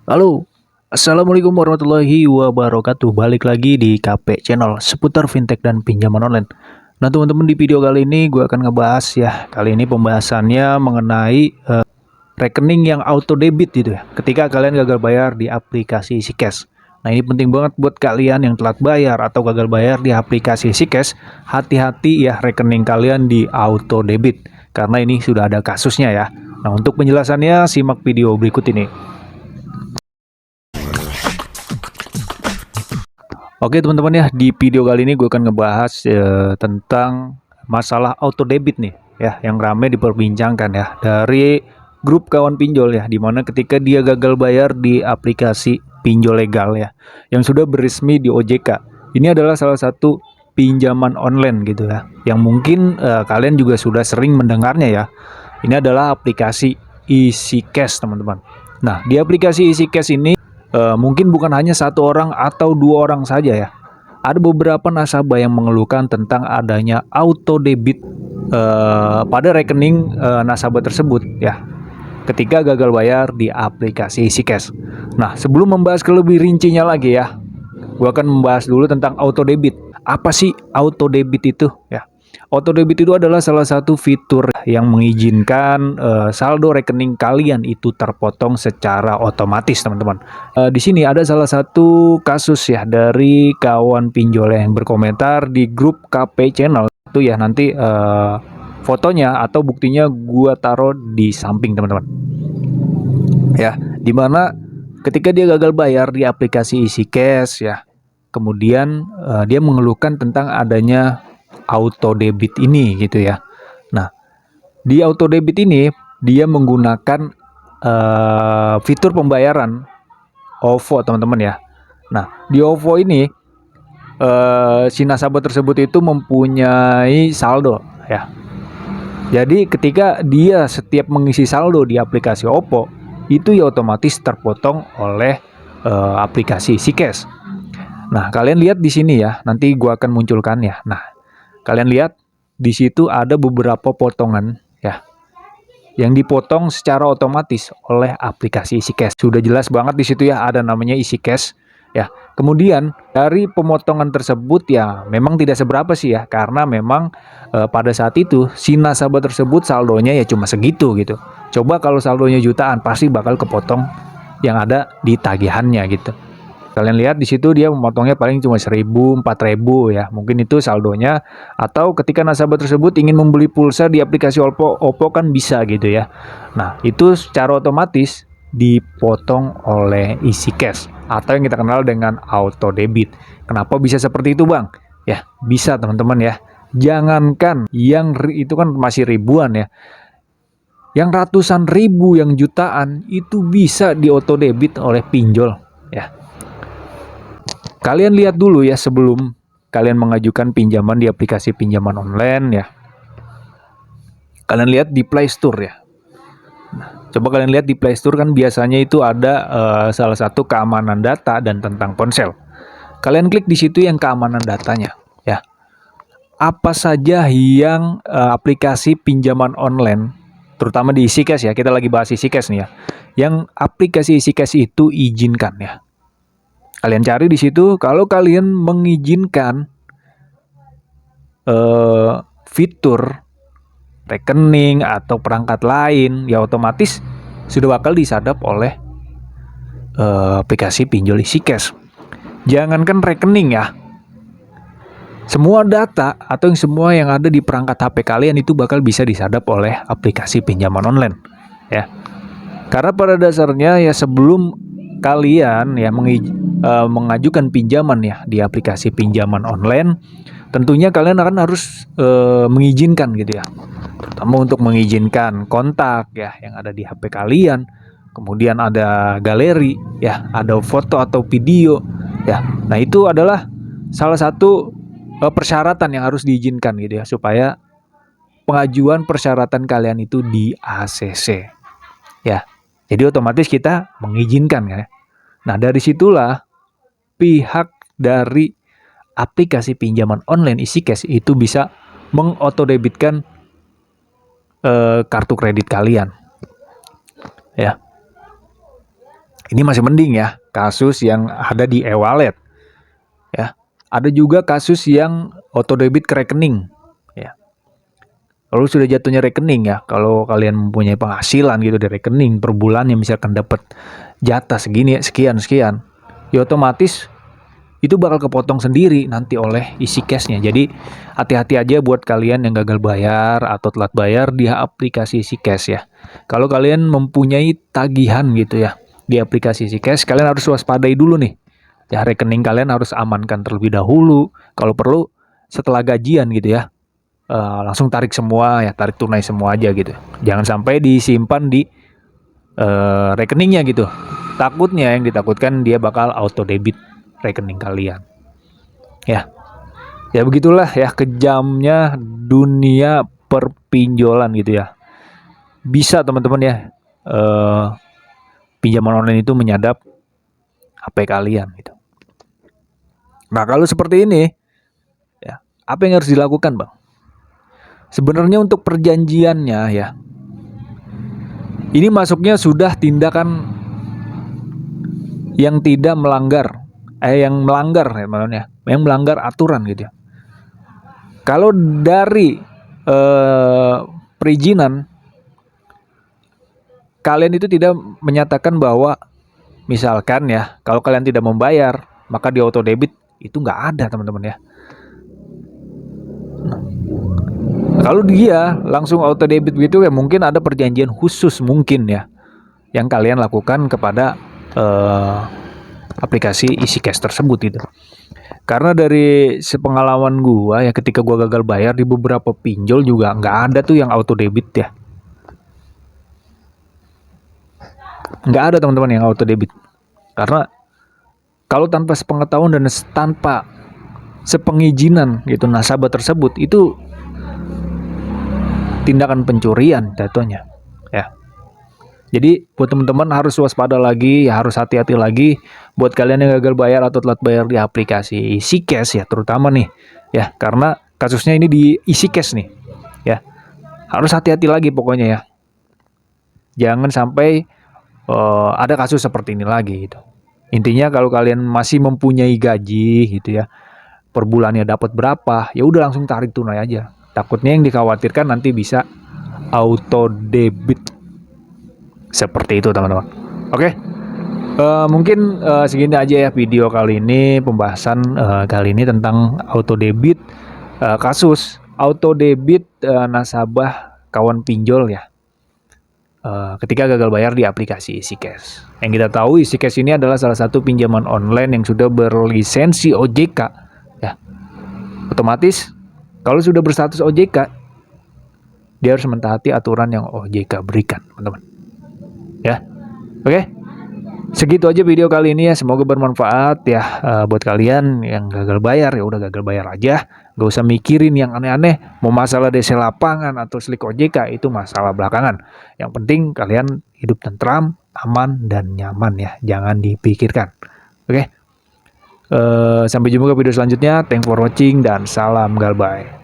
Halo, Assalamualaikum warahmatullahi wabarakatuh. Balik lagi di KP Channel seputar fintech dan pinjaman online. Nah teman-teman, di video kali ini gue akan ngebahas ya. Kali ini pembahasannya mengenai rekening yang auto debit gitu ya. Ketika kalian gagal bayar di aplikasi EasyCash. Nah ini penting banget buat kalian yang telat bayar atau gagal bayar di aplikasi EasyCash. Hati-hati ya, rekening kalian di auto debit. Karena ini sudah ada kasusnya ya. Nah untuk penjelasannya simak video berikut ini. Oke teman-teman ya, di video kali ini gue akan ngebahas tentang masalah auto debit nih ya, yang ramai diperbincangkan ya dari grup kawan pinjol ya, dimana ketika dia gagal bayar di aplikasi pinjol legal ya, yang sudah beresmi di OJK. Ini adalah salah satu pinjaman online gitu ya, yang mungkin kalian juga sudah sering mendengarnya ya. Ini adalah aplikasi EasyCash teman-teman. Nah di aplikasi EasyCash ini mungkin bukan hanya satu orang atau dua orang saja ya. Ada beberapa nasabah yang mengeluhkan tentang adanya auto debit pada rekening nasabah tersebut ya, ketika gagal bayar di aplikasi EasyCash. Nah, sebelum membahas ke lebih rincinya lagi ya, gua akan membahas dulu tentang auto debit. Apa sih auto debit itu ya? Auto debit itu adalah salah satu fitur yang mengizinkan saldo rekening kalian itu terpotong secara otomatis, teman-teman. Di sini ada salah satu kasus ya dari kawan pinjol yang berkomentar di grup KP Channel itu ya, nanti fotonya atau buktinya gua taruh di samping teman-teman. Ya, dimana ketika dia gagal bayar di aplikasi EasyCash ya, kemudian dia mengeluhkan tentang adanya auto debit ini gitu ya. Nah, di auto debit ini dia menggunakan fitur pembayaran OVO teman-teman ya. Nah, di OVO ini si nasabah tersebut itu mempunyai saldo ya. Jadi ketika dia setiap mengisi saldo di aplikasi OVO itu ya otomatis terpotong oleh aplikasi EasyCash. Nah, kalian lihat di sini ya, nanti gua akan munculkan ya. Nah, kalian lihat di situ ada beberapa potongan ya, yang dipotong secara otomatis oleh aplikasi EasyCash. Sudah jelas banget di situ ya, ada namanya EasyCash ya. Kemudian dari pemotongan tersebut ya memang tidak seberapa sih ya, karena memang pada saat itu si nasabah tersebut saldonya ya cuma segitu gitu. Coba kalau saldonya jutaan pasti bakal kepotong yang ada di tagihannya gitu. Kalian lihat di situ dia memotongnya paling cuma 1.000, 4.000 ya. Mungkin itu saldonya, atau ketika nasabah tersebut ingin membeli pulsa di aplikasi OVO kan bisa gitu ya. Nah, itu secara otomatis dipotong oleh EasyCash atau yang kita kenal dengan auto debit. Kenapa bisa seperti itu, Bang? Ya, bisa teman-teman ya. Jangankan yang itu kan masih ribuan ya. Yang ratusan ribu, yang jutaan itu bisa di auto debit oleh pinjol ya. Kalian lihat dulu ya sebelum kalian mengajukan pinjaman di aplikasi pinjaman online ya. Kalian lihat di Play Store ya. Nah, coba kalian lihat di Play Store kan biasanya itu ada salah satu keamanan data dan tentang ponsel. Kalian klik di situ yang keamanan datanya ya. Apa saja yang aplikasi pinjaman online, terutama di EasyCash ya, kita lagi bahas EasyCash nih ya, yang aplikasi EasyCash itu izinkan ya. Kalian cari di situ, kalau kalian mengizinkan fitur rekening atau perangkat lain, ya otomatis sudah bakal disadap oleh aplikasi pinjol EasyCash. Jangankan rekening ya, semua data atau semua yang ada di perangkat HP kalian itu bakal bisa disadap oleh aplikasi pinjaman online ya. Karena pada dasarnya ya sebelum kalian ya mengajukan pinjaman ya di aplikasi pinjaman online, tentunya kalian akan harus mengizinkan gitu ya, terutama untuk mengizinkan kontak ya yang ada di HP kalian, kemudian ada galeri ya, ada foto atau video ya. Nah itu adalah salah satu persyaratan yang harus diizinkan gitu ya, supaya pengajuan persyaratan kalian itu di ACC ya. Jadi otomatis kita mengizinkan ya. Nah dari situlah pihak dari aplikasi pinjaman online EasyCash itu bisa mengotodebitkan kartu kredit kalian ya. Ini masih mending ya, kasus yang ada di e-wallet. Ya, ada juga kasus yang auto debit ke rekening. Ya, lalu sudah jatuhnya rekening ya. Kalau kalian mempunyai penghasilan gitu dari rekening per bulannya, misalkan dapat jatah segini, sekian, ya otomatis itu bakal kepotong sendiri nanti oleh isi cashnya. Jadi hati-hati aja buat kalian yang gagal bayar atau telat bayar di aplikasi isi cash ya. Kalau kalian mempunyai tagihan gitu ya di aplikasi isi cash, kalian harus waspadai dulu nih. Ya, rekening kalian harus amankan terlebih dahulu. Kalau perlu setelah gajian gitu ya, langsung tarik semua ya, tarik tunai semua aja gitu. Jangan sampai disimpan di rekeningnya gitu. Takutnya yang ditakutkan dia bakal auto debit rekening kalian. Ya. Ya begitulah ya kejamnya dunia perpinjolan gitu ya. Bisa teman-teman ya pinjaman online itu menyadap HP kalian gitu. Nah, kalau seperti ini ya, apa yang harus dilakukan, Bang? Sebenarnya untuk perjanjiannya ya. Ini masuknya sudah tindakan yang tidak melanggar yang melanggar ya maksudnya, yang melanggar aturan gitu ya. Kalau dari perizinan kalian itu tidak menyatakan bahwa misalkan ya, kalau kalian tidak membayar maka di auto debit, itu nggak ada teman-teman ya. Nah, kalau dia langsung auto debit gitu ya, mungkin ada perjanjian khusus mungkin ya yang kalian lakukan kepada aplikasi isi cash tersebut gitu. Karena dari sepengalaman gua ya, ketika gua gagal bayar di beberapa pinjol juga nggak ada tuh yang auto debit ya. Nggak ada teman-teman yang auto debit. Karena kalau tanpa sepengetahuan dan tanpa sepengizinan gitu nasabah tersebut, itu tindakan pencurian jatuhnya ya. Jadi buat teman-teman harus waspada lagi ya, harus hati-hati lagi buat kalian yang gagal bayar atau telat bayar di aplikasi isi cash ya, terutama nih ya, karena kasusnya ini di isi cash nih ya. Harus hati-hati lagi pokoknya ya. Jangan sampai ada kasus seperti ini lagi gitu. Intinya kalau kalian masih mempunyai gaji gitu ya, per bulannya dapat berapa, ya udah langsung tarik tunai aja. Takutnya yang dikhawatirkan nanti bisa auto debit. Seperti itu teman-teman. Oke, mungkin segini aja ya video kali ini, pembahasan kali ini tentang auto debit, kasus auto debit nasabah kawan pinjol ya, ketika gagal bayar di aplikasi isi cash. Yang kita tahu isi cash ini adalah salah satu pinjaman online yang sudah berlisensi OJK ya. Otomatis kalau sudah berstatus OJK, dia harus mentaati aturan yang OJK berikan teman-teman ya. Oke, segitu aja video kali ini ya, semoga bermanfaat ya buat kalian yang gagal bayar. Ya udah gagal bayar aja, gak usah mikirin yang aneh-aneh, mau masalah DC lapangan atau slik OJK itu masalah belakangan. Yang penting kalian hidup tentram, aman dan nyaman ya, jangan dipikirkan. Oke, sampai jumpa ke video selanjutnya. Thanks for watching dan salam galbay.